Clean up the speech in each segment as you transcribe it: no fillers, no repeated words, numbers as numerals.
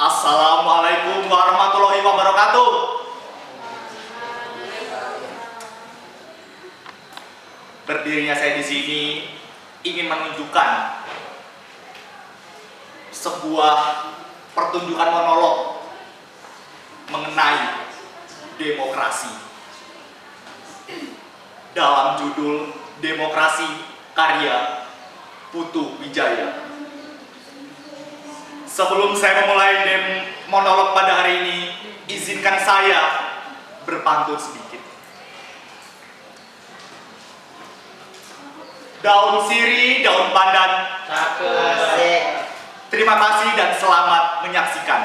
Assalamualaikum warahmatullahi wabarakatuh. Berdirinya saya di sini ingin menunjukkan sebuah pertunjukan monolog mengenai demokrasi. Dalam judul Demokrasi karya Putu Wijaya. Sebelum saya memulai monolog pada hari ini, izinkan saya berpantun sedikit. Daun sirih, daun pandan. Cakep. Terima kasih dan selamat menyaksikan.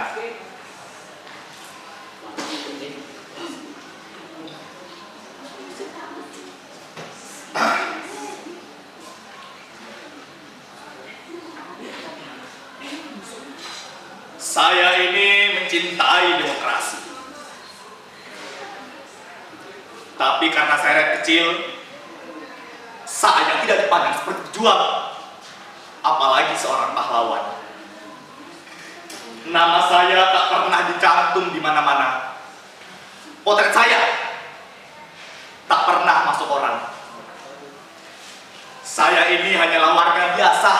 Saya ini mencintai demokrasi. Tapi karena saya kecil, saya tidak dipandang seperti pejuang, apalagi seorang pahlawan. Nama saya tak pernah dicantum di mana-mana. Potret saya tak pernah masuk orang. Saya ini hanyalah warga biasa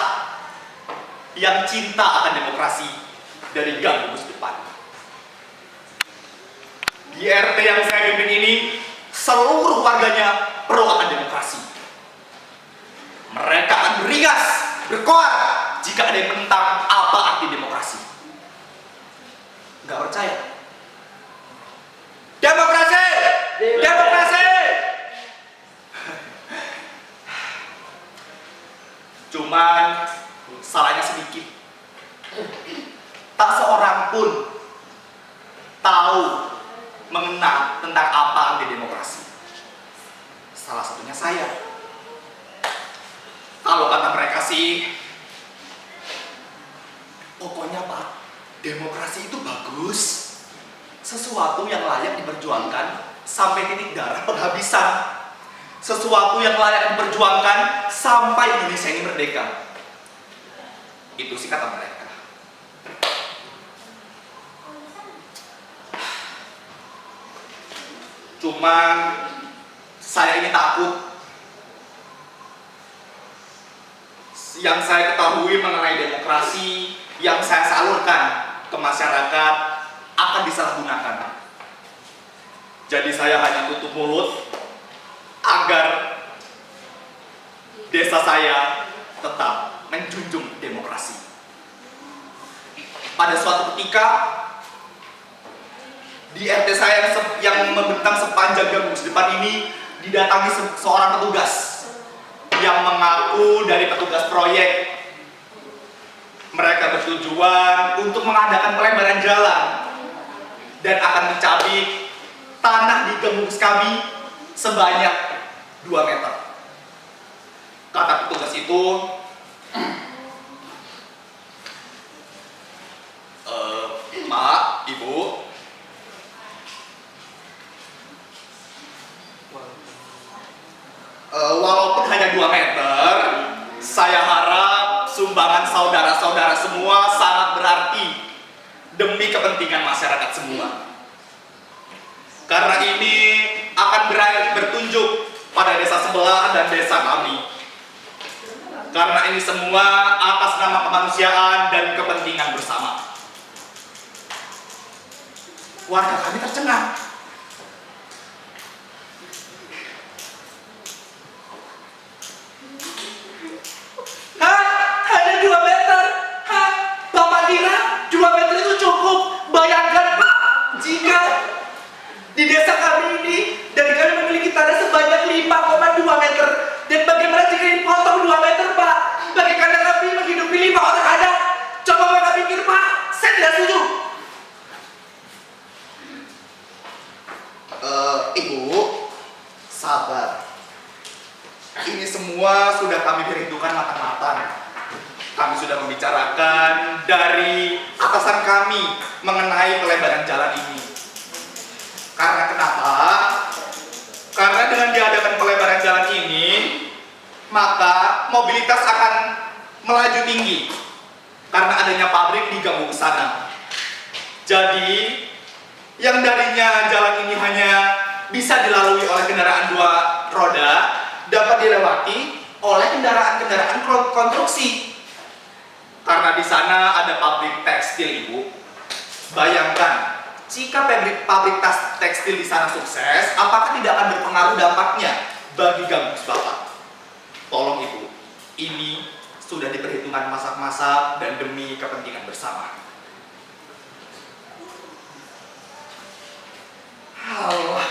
yang cinta akan demokrasi dari gang Gugus depan. Di RT yang saya pimpin ini, seluruh warganya pro akan demokrasi. Mereka akan beringas, berkoar jika ada yang menentang apa arti demokrasi. Nggak percaya? Demokrasi! Demokrasi! Cuman salahnya sedikit. Tak seorang pun tahu mengenal tentang apa arti demokrasi. Salah satunya saya. Kalau kata mereka sih, pokoknya Pak, demokrasi itu bagus. Sesuatu yang layak diperjuangkan sampai titik darah penghabisan. Sesuatu yang layak diperjuangkan sampai Indonesia ini merdeka. Itu sih kata mereka. Cuman saya ini takut. Yang saya ketahui mengenai demokrasi yang saya salurkan ke masyarakat akan disalahgunakan. Jadi saya hanya tutup mulut agar desa saya tetap menjunjung demokrasi. Pada suatu ketika di RT saya yang membentang sepanjang gang Gugus depan ini didatangi seorang petugas yang mengaku dari petugas proyek. Mereka bertujuan untuk mengadakan pelebaran jalan dan akan mencabik tanah di gang Gugus kami sebanyak 2 meter. Kata petugas itu, Pak, Ibu, walaupun hanya 2 meter, saya harap sumbangan saudara-saudara semua sangat berarti demi kepentingan masyarakat semua. Karena ini akan bertunjuk pada desa sebelah dan desa kami. Karena ini semua atas nama kemanusiaan dan kepentingan bersama. Warga kami tercengang. Hah? Hanya 2 meter? Hah? Bapak kira 2 meter itu cukup? Bayangkan Pak, jika di desa kami ini dan kami memiliki tanah sebanyak 5,2 meter. Dan bagaimana jika dipotong 2 meter Pak? Bagaimana kami menghidupi 5 orang anak? Coba Bapak pikir Pak, saya tidak setuju. Ibu, sabar. Ini semua sudah kami perhitungkan matang-matang. Kami sudah membicarakan dari atasan kami mengenai pelebaran jalan ini. Karena kenapa? Karena dengan diadakan pelebaran jalan ini, maka mobilitas akan melaju tinggi. Karena adanya pabrik di gang Gugus sana. Jadi, yang darinya jalan ini hanya bisa dilalui oleh kendaraan dua roda, dapat dilewati oleh kendaraan-kendaraan konstruksi. Karena di sana ada pabrik tekstil, Ibu. Bayangkan, jika pabrik tekstil di sana sukses, apakah tidak akan berpengaruh dampaknya bagi Gang Gugus Bapak? Tolong Ibu, ini sudah diperhitungkan masak-masak dan demi kepentingan bersama. Allah,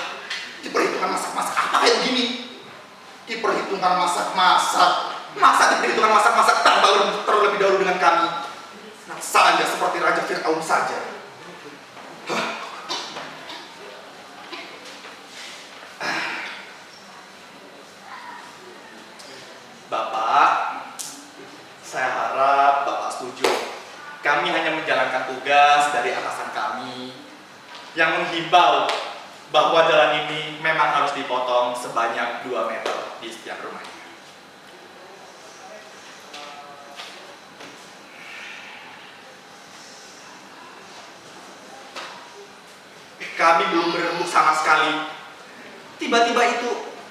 diperhitungkan masak-masak apa kayak begini? Diperhitungkan masak-masak. Masa diperhitungkan masak-masak tanpa terlebih dahulu dengan kami? Nah, saja seperti Raja Fir'aun saja. Bapak, saya harap Bapak setuju. Kami hanya menjalankan tugas dari atasan kami yang menghimbau bahwa jalan ini memang harus dipotong sebanyak 2 meter di setiap rumahnya. Kami belum berembuk sama sekali. Tiba-tiba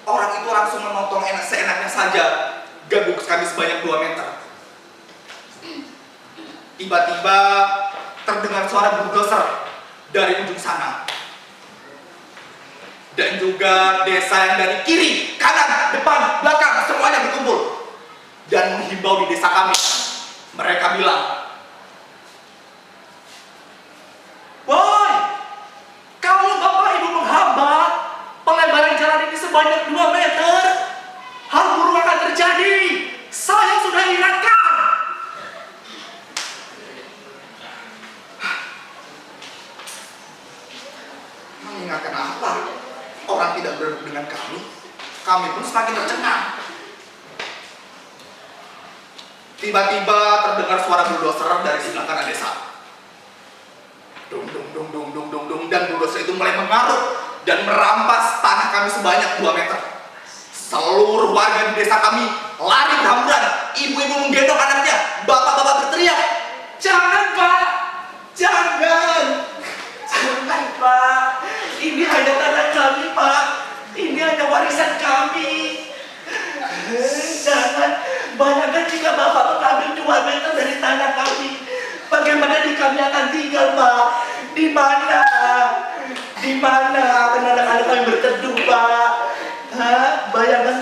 orang itu langsung memotong seenaknya saja Gang Gugus kami sebanyak 2 meter. Tiba-tiba terdengar suara bulldozer dari ujung sana. Dan juga desa yang dari kiri, kanan, depan, belakang semuanya berkumpul dan menghimbau di desa kami. Mereka bilang, "Boy, kalau Bapak Ibu menghambat pelebaran jalan ini sebanyak 2 meter, hal buruk akan terjadi. Saya sudah ingatkan." Mengingatkan apa? Orang tidak berembuk dengan kami pun semakin tercengang. Tiba-tiba terdengar suara bulldozer dari sebelah kanan desa. Dung dung dung dung dung dung dung, dan bulldozer itu mulai mengaruk dan merampas tanah kami sebanyak 2 meter. Seluruh warga di desa kami lari berhamburan. Ibu-ibu menggendong anaknya, bapak-bapak berteriak, "Jangan Pak, jangan, jangan Pak. Ini hanya tanah kami Pak, ini hanya warisan kami. Jangan, bayangkan jika Bapak mengambil 2 meter dari tanah kami, bagaimana kami akan tinggal Pak? Di mana? Di mana anak-anak kami berteduh Pak? Bayangkan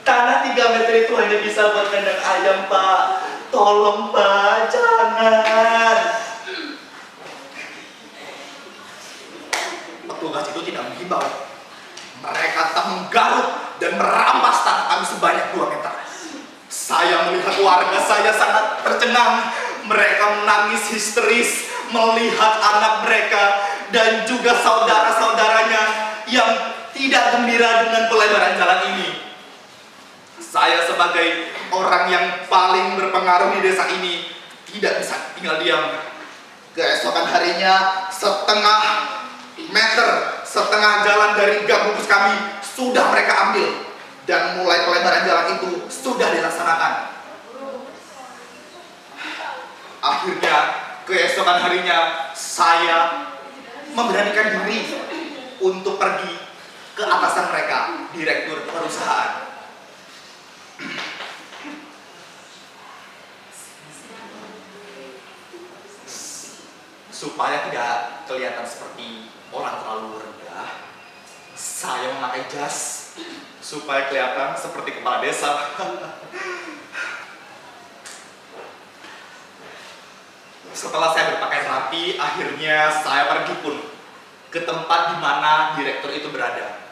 tanah 3 meter itu hanya bisa buat kandang ayam Pak. Tolong Pak, jangan." Petugas itu tidak menghimbau. Mereka tetap menggaruk dan merampas tanah kami sebanyak 2 meter. Saya melihat warga saya sangat tercengang. Mereka menangis histeris melihat anak mereka dan juga saudara-saudaranya yang tidak gembira dengan pelebaran jalan ini. Saya sebagai orang yang paling berpengaruh di desa ini tidak bisa tinggal diam. Keesokan harinya setengah jalan dari Gang Gugus kami sudah mereka ambil dan mulai pelebaran jalan itu sudah dilaksanakan. Akhirnya keesokan harinya saya memberanikan diri untuk pergi ke atasan mereka, direktur perusahaan. Supaya tidak kelihatan seperti orang terlalu rendah, saya memakai jas supaya kelihatan seperti kepala desa. Setelah saya berpakaian rapi, akhirnya saya pergi pun ke tempat di mana direktur itu berada.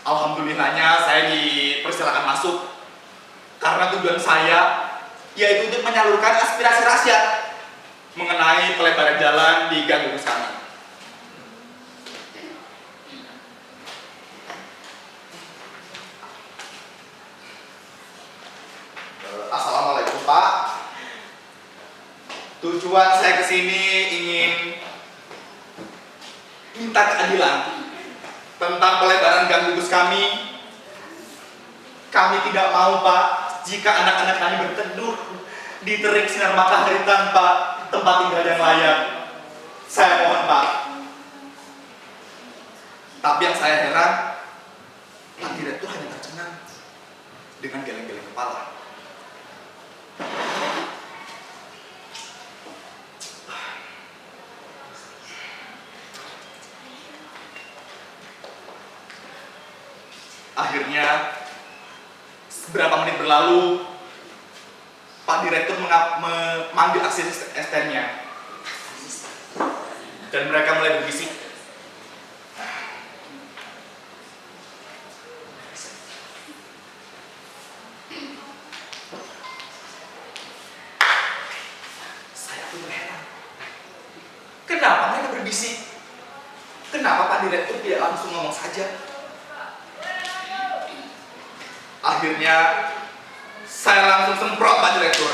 Alhamdulillahnya saya dipersilakan masuk karena tujuan saya yaitu untuk menyalurkan aspirasi rakyat mengenai pelebaran jalan di Gang Gugus kami. Assalamualaikum Pak. Tujuan saya kesini ingin minta keadilan tentang pelebaran Gang Gugus kami. Kami tidak mau Pak jika anak-anak kami berteduh di terik sinar matahari tanpa tempat tinggal yang layak. Saya mohon Pak. Tapi yang saya heran, Pak Direktur hanya tercengang dengan geleng-geleng kepala. Akhirnya, beberapa menit berlalu, Pak Direktur memanggil asistennya. Dan mereka mulai berbisik. Saya pun heran. Kenapa mereka berbisik? Kenapa Pak Direktur tidak langsung ngomong saja? Akhirnya, saya langsung semprot Pak Direktur.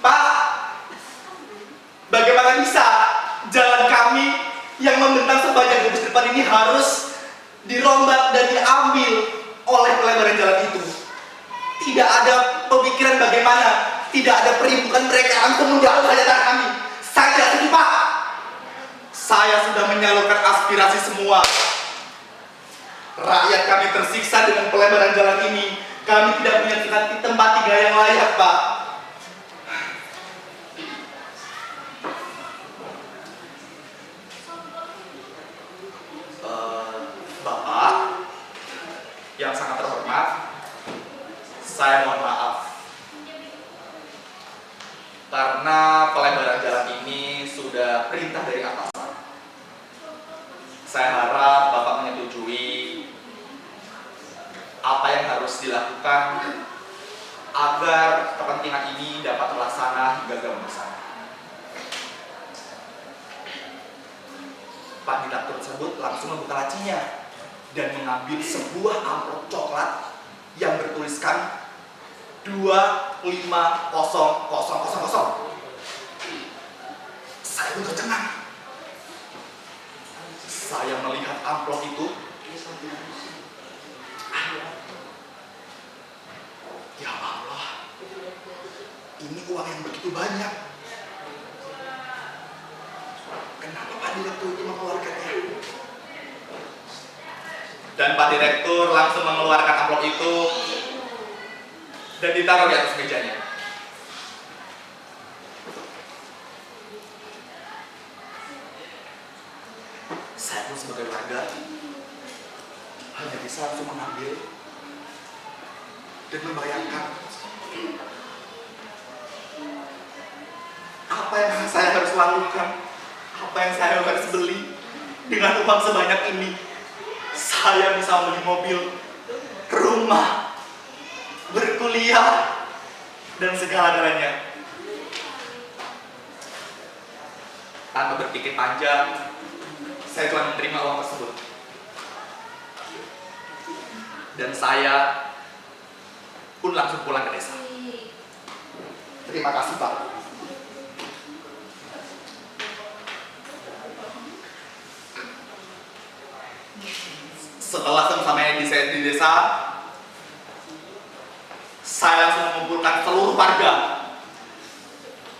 Pak, bagaimana bisa jalan kami yang membentang sepanjang gubus depan ini harus dirombak dan diambil oleh pelebaran jalan itu? Tidak ada pemikiran bagaimana, tidak ada perimbukan mereka langsung menjauh hajatan kami. Saya tidak setuju, Pak. Saya sudah menyalurkan aspirasi semua. Rakyat kami tersiksa dengan pelebaran jalan ini. Kami tidak punya tempat tinggal yang layak, Pak. Bapak yang sangat terhormat, saya mohon maaf karena pelebaran jalan ini sudah perintah dari atasan. Saya harap Bapak menyetujui apa yang harus dilakukan agar kepentingan ini dapat terlaksana hingga gaung besar. Pak Direktur tersebut langsung membuka lacinya dan mengambil sebuah amplop coklat yang bertuliskan 2500000. Saya pun tercengang. Saya melihat amplop itu. Ya Allah, ini uang yang begitu banyak. Kenapa Pak Direktur itu mengeluarkannya? Dan Pak Direktur langsung mengeluarkan amplop itu dan ditaruh di atas mejanya. Saya pun sebagai warga hanya bisa langsung mengambil dan membayangkan apa yang saya harus lakukan, apa yang saya harus beli dengan uang sebanyak ini. Saya bisa membeli mobil, rumah, berkuliah, dan segala-galanya. Tanpa berpikir panjang, saya telah menerima uang tersebut. Dan saya pun langsung pulang ke desa. Terima kasih, Pak. Setelah sampai di desa, saya langsung mengumpulkan seluruh warga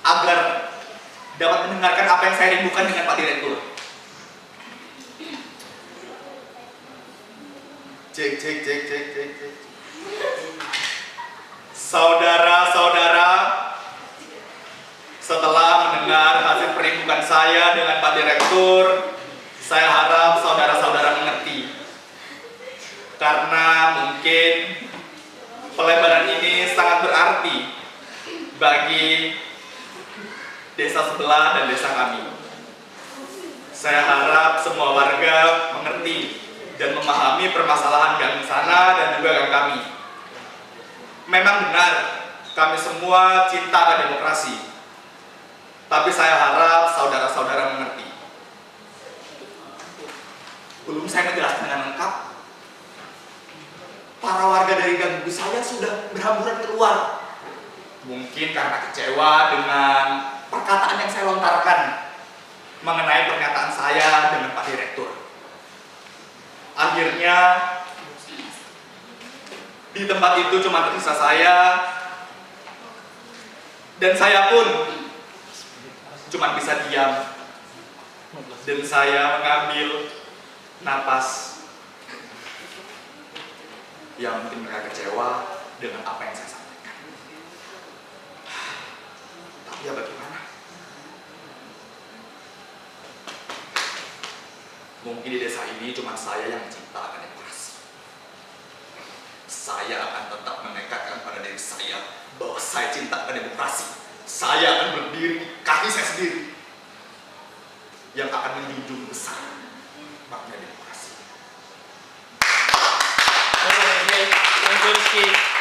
agar dapat mendengarkan apa yang saya rindukan dengan Pak Direktur. Cek. Saudara-saudara, setelah mendengar hasil perimbukan saya dengan Pak Direktur, saya harap saudara-saudara mengerti. Karena mungkin pelebaran ini sangat berarti bagi desa sebelah dan desa kami. Saya harap semua warga mengerti dan memahami permasalahan gang sana dan juga gang kami. Memang benar, kami semua cinta pada demokrasi. Tapi saya harap saudara-saudara mengerti. Belum saya menjelaskan dengan lengkap, para warga dari gang saya sudah berhamburan keluar. Mungkin karena kecewa dengan perkataan yang saya lontarkan mengenai pernyataan saya dengan Pak Direktur. Akhirnya Di tempat itu cuma tersisa saya, dan saya pun cuma bisa diam, dan saya mengambil napas. Ya mungkin mereka kecewa dengan apa yang saya sampaikan. Tapi ya bagaimana? Mungkin di desa ini cuma saya yang menciptakan demokrasi. Saya akan tetap menekadkan pada diri saya bahwa saya cinta pada demokrasi. Saya akan berdiri di kaki saya sendiri yang akan menjunjung besar makna demokrasi. Oke, thank you Rizky.